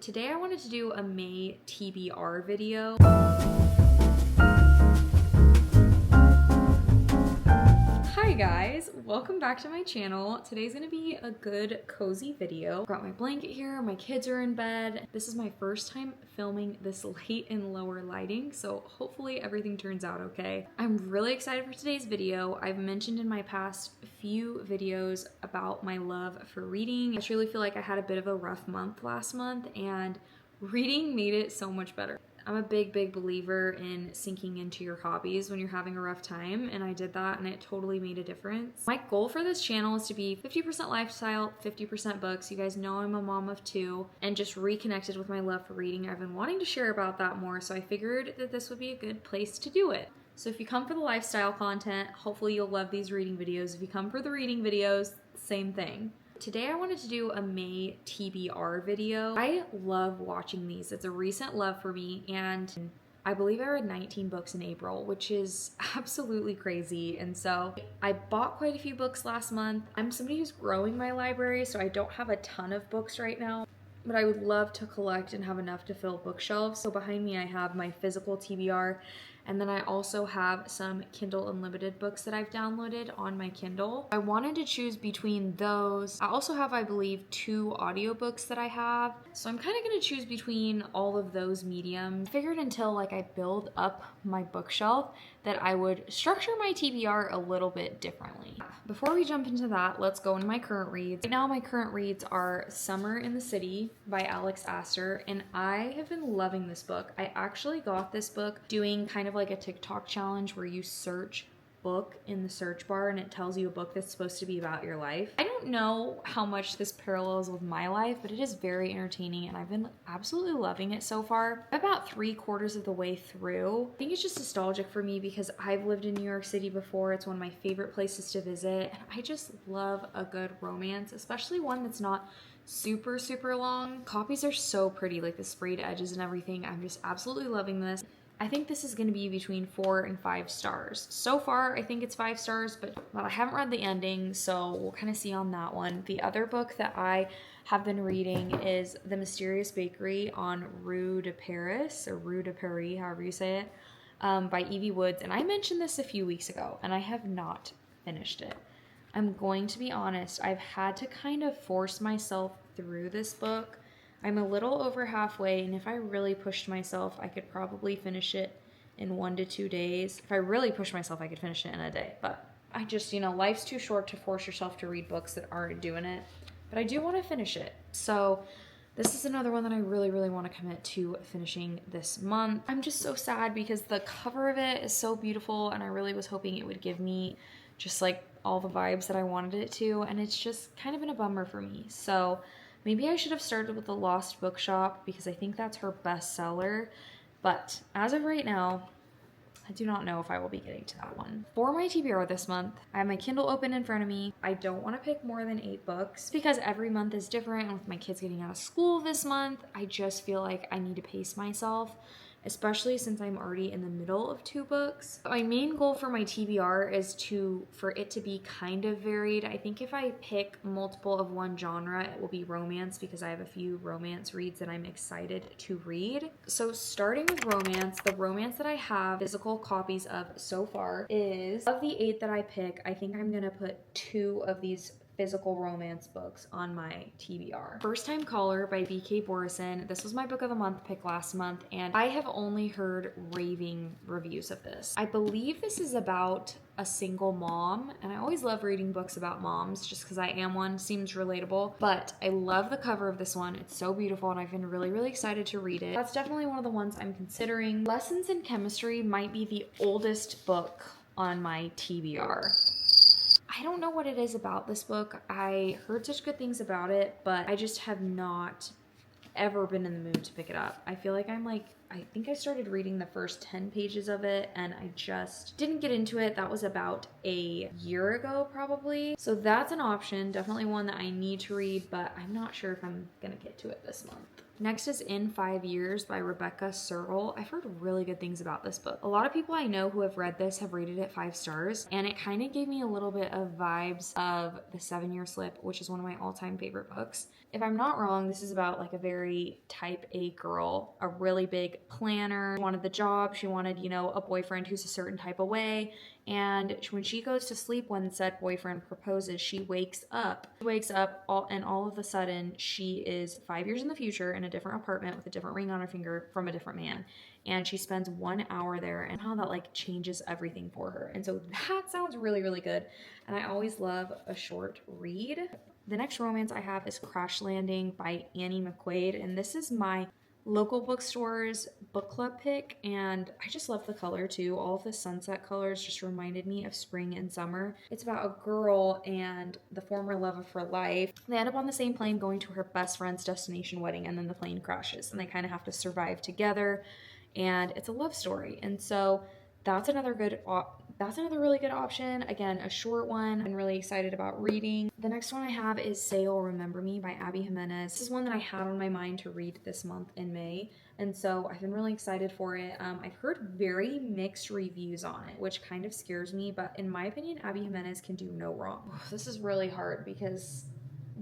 Today I wanted to do a May TBR video. Hi guys, welcome back to my channel. Today's gonna be a good cozy video. I've got my blanket here, my kids are in bed. This is my first time filming this late in lower lighting, so hopefully everything turns out okay. I'm really excited for today's video. I've mentioned in my past few videos about my love for reading. I truly feel like I had a bit of a rough month last month and reading made it so much better. I'm a big believer in sinking into your hobbies when you're having a rough time, and I did that and it totally made a difference. My goal for this channel is to be 50% lifestyle, 50% books. You guys know I'm a mom of two and just reconnected with my love for reading. I've been wanting to share about that more, so I figured that this would be a good place to do it. So if you come for the lifestyle content, hopefully you'll love these reading videos. If you come for the reading videos, same thing. Today I wanted to do a May TBR video. I love watching these. It's a recent love for me, and I believe I read 19 books in April, which is absolutely crazy. And so I bought quite a few books last month. I'm somebody who's growing my library, so I don't have a ton of books right now, but I would love to collect and have enough to fill bookshelves. So behind me I have my physical TBR, and then I also have some Kindle Unlimited books that I've downloaded on my Kindle. I wanted to choose between those. I also have, I believe, 2 audiobooks that I have. So I'm kind of gonna choose between all of those mediums. I figured until like I build up my bookshelf that I would structure my TBR a little bit differently. Before we jump into that, let's go into my current reads. Right now my current reads are Summer in the City by Alex Astor, and I have been loving this book. I actually got this book doing kind of like a TikTok challenge where you search book in the search bar and it tells you a book that's supposed to be about your life. I don't know how much this parallels with my life, but it is very entertaining and I've been absolutely loving it so far. I'm about 3/4 of the way through. I think it's just nostalgic for me because I've lived in New York City before. It's one of my favorite places to visit, and I just love a good romance, especially one that's not super long. Copies are so pretty, like the sprayed edges and everything. I'm just absolutely loving this. I think this is going to be between 4 and 5 stars. So far, I think it's 5 stars, but I haven't read the ending, so we'll kind of see on that one. The other book that I have been reading is The Mysterious Bakery on Rue de Paris, or Rue de Paris, however you say it, by Evie Woods. And I mentioned this a few weeks ago, and I have not finished it. I'm going to be honest, I've had to kind of force myself through this book. I'm a little over halfway, and if I really pushed myself, I could probably finish it in 1 to 2 days. If I really pushed myself, I could finish it in a day. But I just, life's too short to force yourself to read books that aren't doing it. But I do want to finish it. So this is another one that I really want to commit to finishing this month. I'm just so sad because the cover of it is so beautiful, and I really was hoping it would give me just like all the vibes that I wanted it to, and it's just kind of been a bummer for me. So maybe I should have started with The Lost Bookshop because I think that's her bestseller. But as of right now, I do not know if I will be getting to that one. For my TBR this month, I have my Kindle open in front of me. I don't want to pick more than 8 books because every month is different. And with my kids getting out of school this month, I just feel like I need to pace myself, especially since I'm already in the middle of 2 books. My main goal for my TBR is for it to be kind of varied. I think if I pick multiple of one genre, it will be romance because I have a few romance reads that I'm excited to read. So starting with romance, the romance that I have physical copies of so far is, of the 8 that I pick, I think I'm gonna put 2 of these physical romance books on my TBR. First Time Caller by B.K. Borison. This was my book of the month pick last month, and I have only heard raving reviews of this. I believe this is about a single mom, and I always love reading books about moms just because I am one. Seems relatable, but I love the cover of this one. It's so beautiful, and I've been really excited to read it. That's definitely one of the ones I'm considering. Lessons in Chemistry might be the oldest book on my TBR. I don't know what it is about this book. I heard such good things about it, but I just have not ever been in the mood to pick it up. I feel like I think I started reading the first 10 pages of it and I just didn't get into it. That was about a year ago probably. So that's an option, definitely one that I need to read, but I'm not sure if I'm gonna get to it this month. Next is In 5 Years by Rebecca Searle. I've heard really good things about this book. A lot of people I know who have read this have rated it 5 stars, and it kind of gave me a little bit of vibes of The 7-Year Slip, which is one of my all-time favorite books. If I'm not wrong, this is about like a very type A girl, a really big planner. She wanted the job, she wanted, you know, a boyfriend who's a certain type of way, and when she goes to sleep when said boyfriend proposes, she wakes up. And all of a sudden she is 5 years in the future in a different apartment with a different ring on her finger from a different man. And she spends 1 hour there, and how that like changes everything for her. And so that sounds really, really good. And I always love a short read. The next romance I have is Crash Landing by Annie McQuaid. And this is my local bookstore's book club pick, and I just love the color too. All of the sunset colors just reminded me of spring and summer. It's about a girl and the former love of her life. They end up on the same plane going to her best friend's destination wedding, and then the plane crashes and they kind of have to survive together, and it's a love story. And so that's another really good option. Again, a short one I'm really excited about reading. The next one I have is Say You'll Remember Me by Abby Jimenez. This is one that I had on my mind to read this month in May, and so I've been really excited for it. I've heard very mixed reviews on it, which kind of scares me, but in my opinion, Abby Jimenez can do no wrong. This is really hard because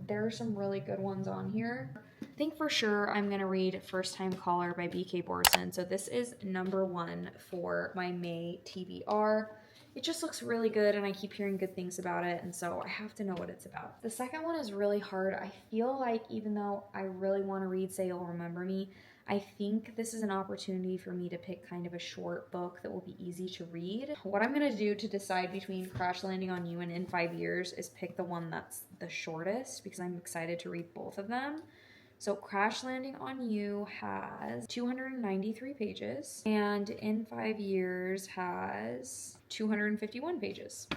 there are some really good ones on here. I think for sure I'm gonna read First Time Caller by B.K. Borson. So this is #1 for my May TBR. It just looks really good, and I keep hearing good things about it, and so I have to know what it's about. The second one is really hard. I feel like even though I really want to read Say You'll Remember Me, I think this is an opportunity for me to pick kind of a short book that will be easy to read. What I'm going to do to decide between Crash Landing on You and In 5 Years is pick the one that's the shortest, because I'm excited to read both of them. So Crash Landing on You has 293 pages, and In 5 Years has 251 pages.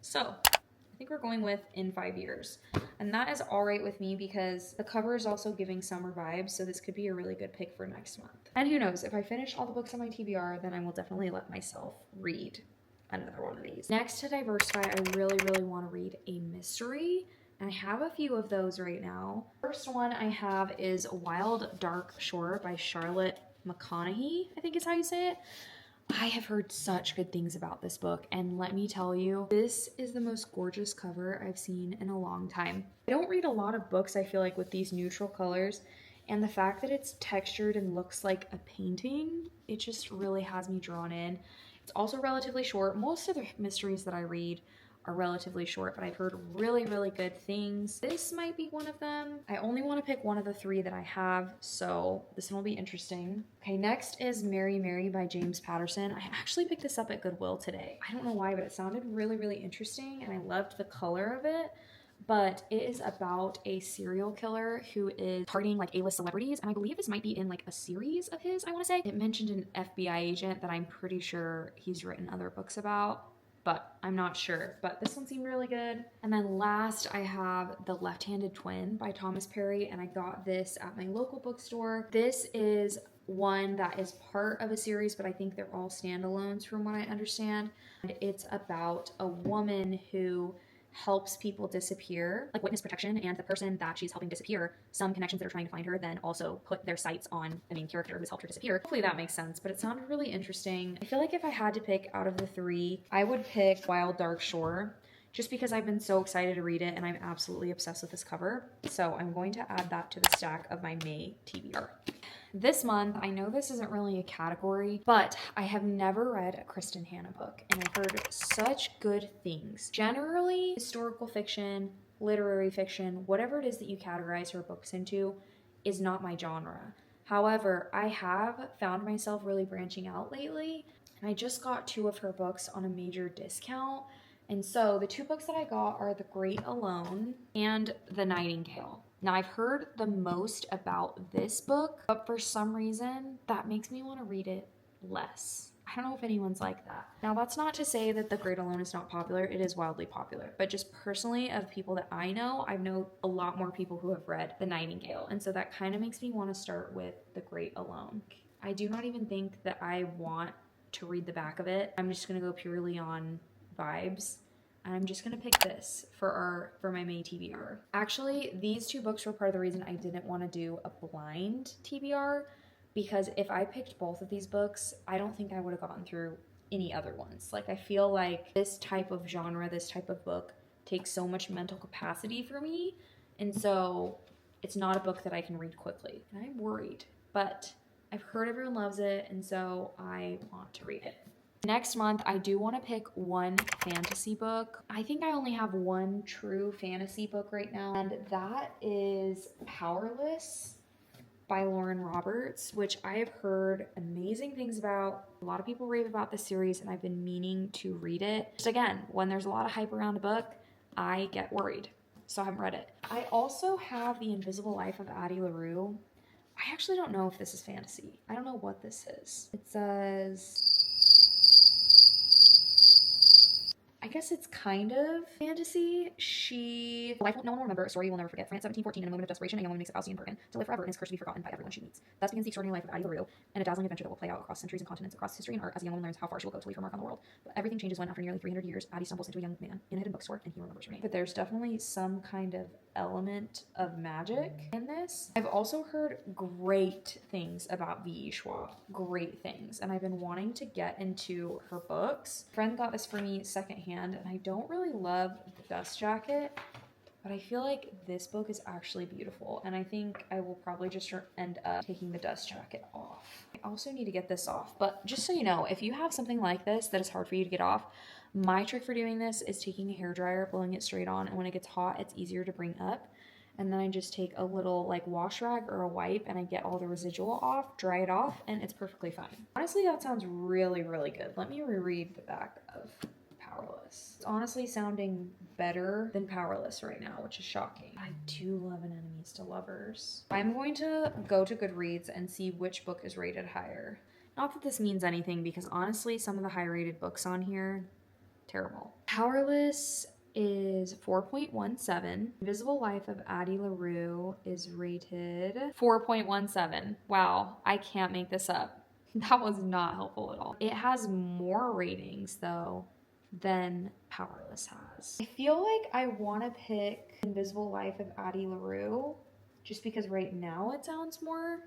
So I think we're going with In 5 Years. And that is all right with me because the cover is also giving summer vibes, so this could be a really good pick for next month. And who knows, if I finish all the books on my TBR, then I will definitely let myself read another one of these. Next, to diversify, I really, really want to read a mystery. And I have a few of those right now. First one I have is Wild Dark Shore by Charlotte McConaughey, I think is how you say it. I have heard such good things about this book, and let me tell you, this is the most gorgeous cover I've seen in a long time. I don't read a lot of books, I feel like, with these neutral colors, and the fact that it's textured and looks like a painting, it just really has me drawn in. It's also relatively short. Most of the mysteries that I read are relatively short, but I've heard really, really good things. This might be one of them. I only want to pick one of the 3 that I have, so this one will be interesting. Okay, next is Mary Mary by James Patterson. I actually picked this up at Goodwill today. I don't know why, but it sounded really, really interesting, and I loved the color of it. But it is about a serial killer who is targeting like A-list celebrities, and I believe this might be in like a series of his, I want to say. It mentioned an FBI agent that I'm pretty sure he's written other books about, but I'm not sure. But this one seemed really good. And then last, I have The Left-Handed Twin by Thomas Perry, and I got this at my local bookstore. This is one that is part of a series, but I think they're all standalones from what I understand. And it's about a woman who helps people disappear, like witness protection, and the person that she's helping disappear, some connections that are trying to find her then also put their sights on the main character who's helped her disappear. Hopefully that makes sense, but it sounded really interesting. I feel like if I had to pick out of the 3, I would pick Wild Dark Shore, just because I've been so excited to read it and I'm absolutely obsessed with this cover. So I'm going to add that to the stack of my May TBR. This month, I know this isn't really a category, but I have never read a Kristen Hanna book, and I've heard such good things. Generally, historical fiction, literary fiction, whatever it is that you categorize her books into is not my genre. However, I have found myself really branching out lately, and I just got 2 of her books on a major discount. And so the 2 books that I got are The Great Alone and The Nightingale. Now, I've heard the most about this book, but for some reason, that makes me want to read it less. I don't know if anyone's like that. Now, that's not to say that The Great Alone is not popular. It is wildly popular. But just personally, of people that I know a lot more people who have read The Nightingale. And so that kind of makes me want to start with The Great Alone. I do not even think that I want to read the back of it. I'm just going to go purely on vibes. And I'm just gonna pick this for my May TBR. Actually, these two books were part of the reason I didn't want to do a blind TBR, because if I picked both of these books, I don't think I would have gotten through any other ones. Like, I feel like this type of genre, this type of book takes so much mental capacity for me, and so it's not a book that I can read quickly. And I'm worried, but I've heard everyone loves it, and so I want to read it. Next month, I do want to pick one fantasy book. I think I only have one true fantasy book right now, and that is Powerless by Lauren Roberts, which I have heard amazing things about. A lot of people rave about this series, and I've been meaning to read it. Just again, when there's a lot of hype around a book, I get worried, so I haven't read it. I also have The Invisible Life of Addie LaRue. I actually don't know if this is fantasy. I don't know what this is. It says, I guess it's kind of fantasy. Life no one will remember, a story you will never forget. France 1714, in a moment of desperation, a young woman makes a Faustian bargain to live forever and is cursed to be forgotten by everyone she meets. Thus begins the extraordinary life of Addie LaRue, and a dazzling adventure that will play out across centuries and continents, across history and art, as a young woman learns how far she will go to leave her mark on the world. But everything changes when, after nearly 300 years, Addie stumbles into a young man in a hidden bookstore, and he remembers her name. But there's definitely some kind of element of magic in this. I've also heard great things about V.E. Schwab. Great things. And I've been wanting to get into her books. A friend got this for me secondhand, and I don't really love the dust jacket, but I feel like this book is actually beautiful, and I think I will probably just end up taking the dust jacket off. I also need to get this off, but just so you know, if you have something like this that is hard for you to get off, my trick for doing this is taking a hairdryer, blowing it straight on, and when it gets hot, it's easier to bring up. And then I just take a little like wash rag or a wipe, and I get all the residual off, dry it off, and it's perfectly fine. Honestly, that sounds really, really good. Let me reread the back of Powerless. It's honestly sounding better than Powerless right now, which is shocking. I do love an Enemies to Lovers. I'm going to go to Goodreads and see which book is rated higher. Not that this means anything, because honestly, some of the high rated books on here, terrible. Powerless is 4.17. Invisible Life of Addie LaRue is rated 4.17. Wow, I can't make this up. That was not helpful at all. It has more ratings though than Powerless has. I feel like I want to pick Invisible Life of Addie LaRue just because right now it sounds more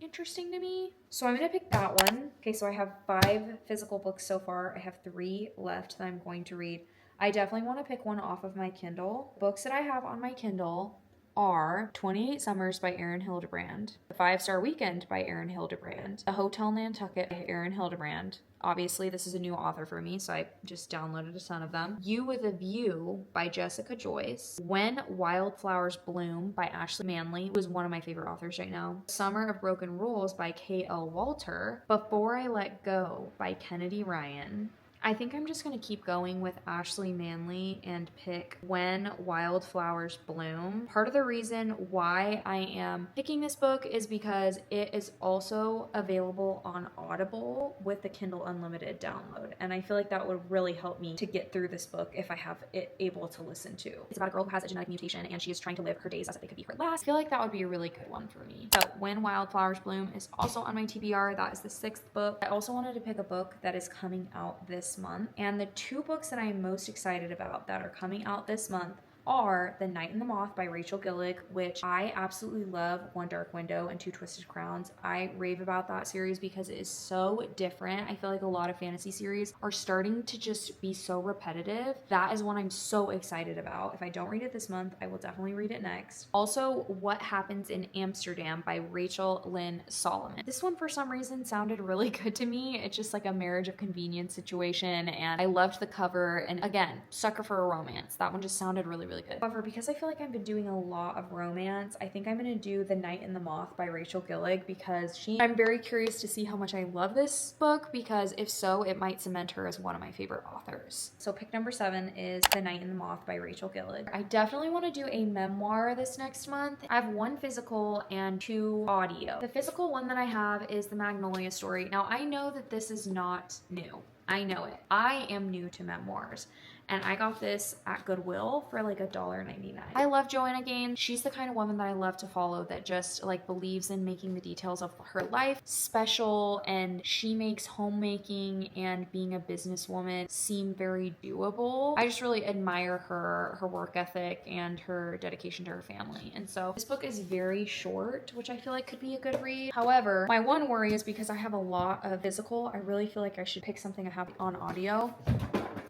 interesting to me. So I'm gonna pick that one. Okay, so I have 5 physical books so far. I have 3 left that I'm going to read. I definitely want to pick one off of my Kindle. Books that I have on my Kindle are 28 Summers by Erin Hildebrand, The 5-Star Weekend by Erin Hildebrand, A Hotel Nantucket by Erin Hildebrand. Obviously, this is a new author for me, so I just downloaded a ton of them. You with a View by Jessica Joyce. When Wildflowers Bloom by Ashley Manley, who is one of my favorite authors right now. Summer of Broken Rules by K.L. Walter. Before I Let Go by Kennedy Ryan. I think I'm just going to keep going with Ashley Manley and pick When Wildflowers Bloom. Part of the reason why I am picking this book is because it is also available on Audible with the Kindle Unlimited download. And I feel like that would really help me to get through this book if I have it able to listen to. It's about a girl who has a genetic mutation and she is trying to live her days as if they could be her last. I feel like that would be a really good one for me. So When Wildflowers Bloom is also on my TBR. That is the 6th book. I also wanted to pick a book that is coming out this month, and the 2 books that I'm most excited about that are coming out this month are The Night and the Moth by Rachel Gillick, which I absolutely love. One Dark Window and Two Twisted Crowns. I rave about that series because it is so different. I feel like a lot of fantasy series are starting to just be so repetitive. That is one I'm so excited about. If I don't read it this month, I will definitely read it next. Also, What Happens in Amsterdam by Rachel Lynn Solomon. This one for some reason sounded really good to me. It's just like a marriage of convenience situation, and I loved the cover, and again, sucker for a romance. That one just sounded really good. However, because I feel like I've been doing a lot of romance, I think I'm going to do The Night and the Moth by Rachel Gillick because I'm very curious to see how much I love this book, because if so, it might cement her as one of my favorite authors. So pick number 7 is The Night and the Moth by Rachel Gillick. I definitely want to do a memoir this next month. I have 1 physical and 2 audio. The physical one that I have is The Magnolia Story. Now, I know that this is not new. I know it. I am new to memoirs. and I got this at Goodwill for like $1.99. I love Joanna Gaines. She's the kind of woman that I love to follow that just like believes in making the details of her life special, and she makes homemaking and being a businesswoman seem very doable. I just really admire her work ethic and her dedication to her family. And so this book is very short, which I feel like could be a good read. However, my one worry is because I have a lot of physical, I really feel like I should pick something I have on audio.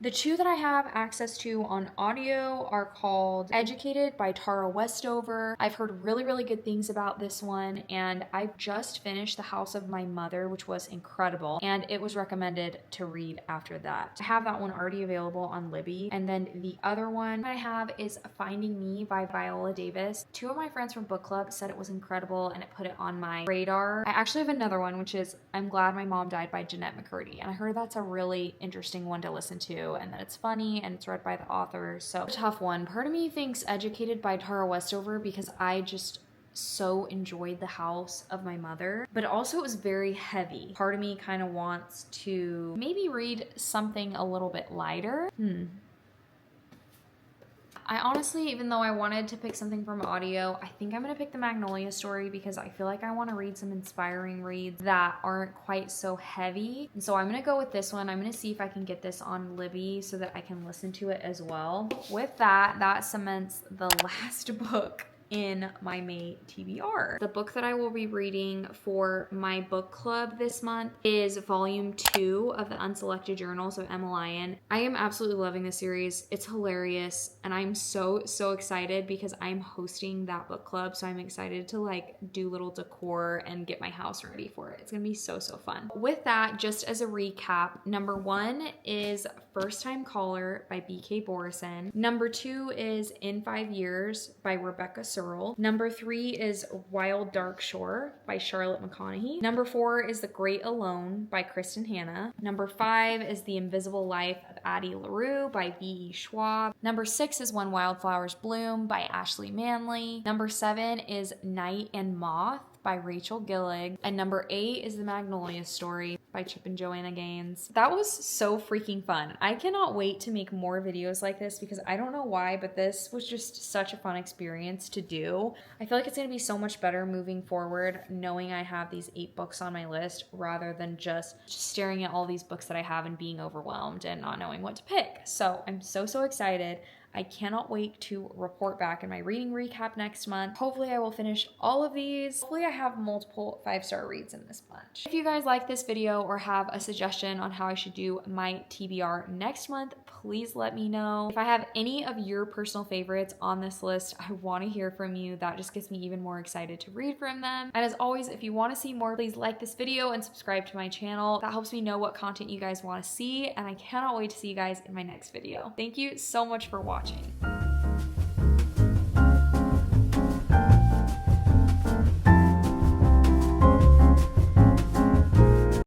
The two that I have access to on audio are called Educated by Tara Westover. I've heard really, really good things about this one, and I just finished The House of My Mother, which was incredible, and it was recommended to read after that. I have that one already available on Libby, and then the other one I have is Finding Me by Viola Davis. Two of my friends from book club said it was incredible, and it put it on my radar. I actually have another one, which is I'm Glad My Mom Died by Jeanette McCurdy, and I heard that's a really interesting one to listen to, and that it's funny and it's read by the author. So a tough one. Part of me thinks Educated by Tara Westover because I just so enjoyed The House of My Mother, but also it was very heavy. Part of me kind of wants to maybe read something a little bit lighter. I honestly, even though I wanted to pick something from audio, I think I'm gonna pick the Magnolia Story because I feel like I wanna read some inspiring reads that aren't quite so heavy. And so I'm gonna go with this one. I'm gonna see if I can get this on Libby so that I can listen to it as well. With that, that cements the last book in my May TBR. The book that I will be reading for my book club this month is volume 2 of the Unselected Journals of Emma Lyon. I am absolutely loving this series. It's hilarious, and I'm so excited because I'm hosting that book club, so I'm excited to like do little decor and get my house ready for it. It's gonna be so fun. With that, just as a recap, number 1 is First Time Caller by B.K. Borison. Number 2 is In 5 Years by Rebecca Searle. Number 3 is Wild Dark Shore by Charlotte McConaughey. Number 4 is The Great Alone by Kristen Hanna. Number 5 is The Invisible Life of Addie LaRue by V.E. Schwab. Number 6 is When Wildflowers Bloom by Ashley Manley. Number 7 is Night and Moth by Rachel Gillig. And number 8 is The Magnolia Story by Chip and Joanna Gaines. That was so freaking fun. I cannot wait to make more videos like this because I don't know why, but this was just such a fun experience to do. I feel like it's gonna be so much better moving forward knowing I have these 8 books on my list rather than just staring at all these books that I have and being overwhelmed and not knowing what to pick. So I'm so excited. I cannot wait to report back in my reading recap next month. Hopefully I will finish all of these. Hopefully I have multiple 5-star reads in this bunch. If you guys like this video or have a suggestion on how I should do my TBR next month, please let me know. If I have any of your personal favorites on this list, I want to hear from you. That just gets me even more excited to read from them. And as always, if you want to see more, please like this video and subscribe to my channel. That helps me know what content you guys want to see, and I cannot wait to see you guys in my next video. Thank you so much for watching.